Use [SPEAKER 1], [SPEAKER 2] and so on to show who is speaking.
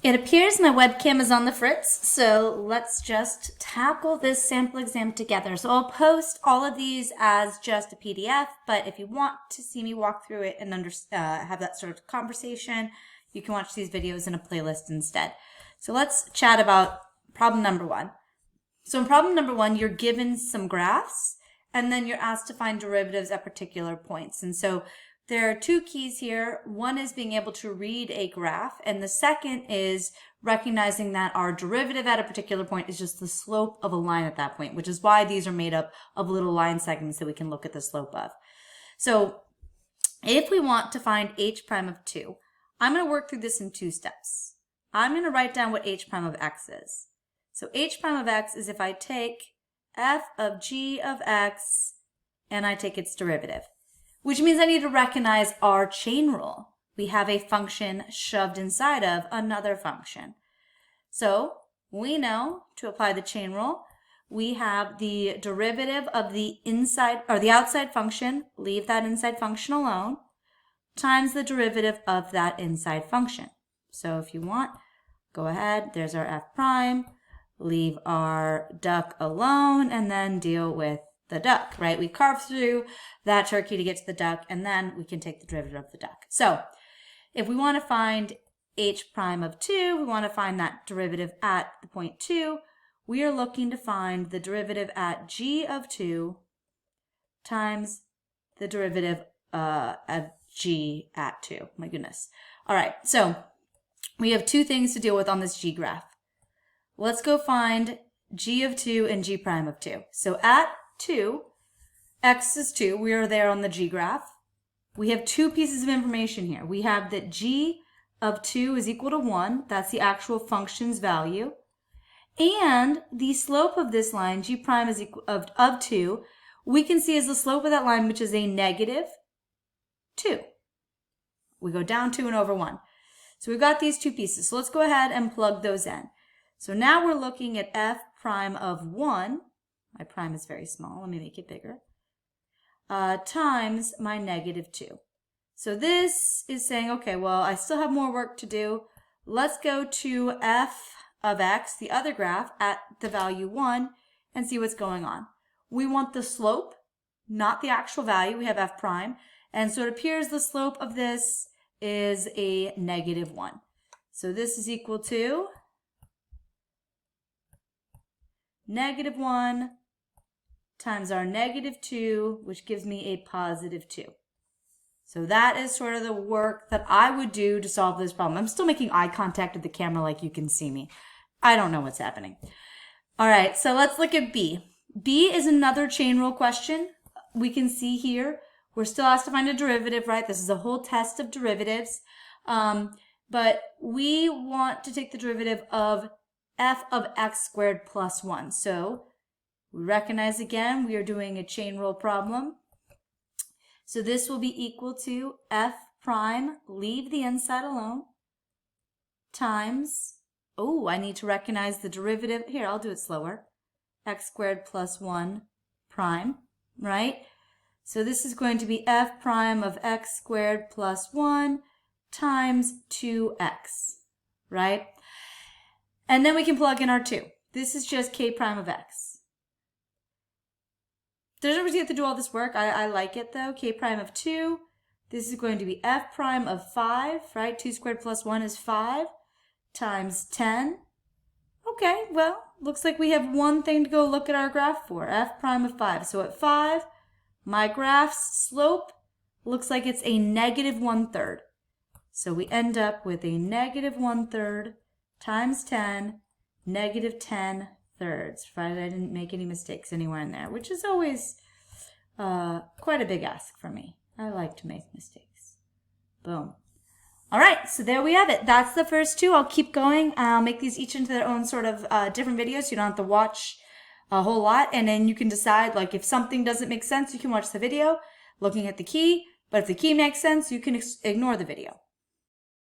[SPEAKER 1] It appears my webcam is on the fritz, so let's just tackle this sample exam together. So I'll post all of these as just a PDF, but if you want to see me walk through it and have that sort of conversation, you can watch these videos in a playlist instead. So let's chat about problem number one. So in problem number one, you're given some graphs, and then you're asked to find derivatives at particular points. And so there are two keys here. One is being able to read a graph, and the second is recognizing that our derivative at a particular point is just the slope of a line at that point, which is why these are made up of little line segments that we can look at the slope of. So if we want to find h prime of 2, I'm going to work through this in two steps. I'm going to write down what h prime of x is. So h prime of x is if I take f of g of x and I take its derivative, which means I need to recognize our chain rule. We have a function shoved inside of another function. So we know to apply the chain rule, we have the derivative of the inside or the outside function, leave that inside function alone, times the derivative of that inside function. So if you want, go ahead, there's our f prime, leave our duck alone, and then deal with the duck, right? We carve through that turkey to get to the duck, and then we can take the derivative of the duck. So if we want to find h prime of 2, we want to find that derivative at the point 2, we are looking to find the derivative at g of 2 times the derivative of g at 2. My goodness. All right, so we have two things to deal with on this g graph. Let's go find g of 2 and g prime of 2. So at 2, x is 2, we are there on the g graph. We have two pieces of information here. We have that g of 2 is equal to 1, that's the actual function's value. And the slope of this line, g prime is equal of 2, we can see as the slope of that line, which is a negative 2. We go down 2 and over 1. So we've got these two pieces. So let's go ahead and plug those in. So now we're looking at f prime of 1, my prime is very small, let me make it bigger, times my negative 2. So this is saying, okay, well, I still have more work to do. Let's go to f of x, the other graph, at the value 1, and see what's going on. We want the slope, not the actual value. We have f prime, and so it appears the slope of this is a negative 1. So this is equal to negative 1 times our negative 2, which gives me a positive 2. So that is sort of the work that I would do to solve this problem. I'm still making eye contact with the camera like you can see me. I don't know what's happening. All right, so let's look at B. B is another chain rule question. We can see here, we're still asked to find a derivative, right? This is a whole test of derivatives. But we want to take the derivative of f of x squared plus 1. So we recognize again we are doing a chain rule problem. So this will be equal to f prime, leave the inside alone, times, oh, I need to recognize the derivative. Here, I'll do it slower. X squared plus 1 prime, right? So this is going to be f prime of x squared plus 1 times 2x, right? And then we can plug in our 2. This is just k prime of x. There's no reason you have to do all this work. I like it though. K prime of 2. This is going to be f prime of 5, right? 2 squared plus 1 is 5 times 10. Okay, well, looks like we have one thing to go look at our graph for, f prime of 5. So at 5, my graph's slope looks like it's a negative 1/3. So we end up with a negative 1/3 times 10, negative 10 thirds, provided I didn't make any mistakes anywhere in there, which is always quite a big ask for me. I like to make mistakes. Boom. All right, so there we have it. That's the first two. I'll keep going. I'll make these each into their own sort of different videos, so you don't have to watch a whole lot, and then you can decide, like, if something doesn't make sense, you can watch the video looking at the key, but if the key makes sense, you can ignore the video.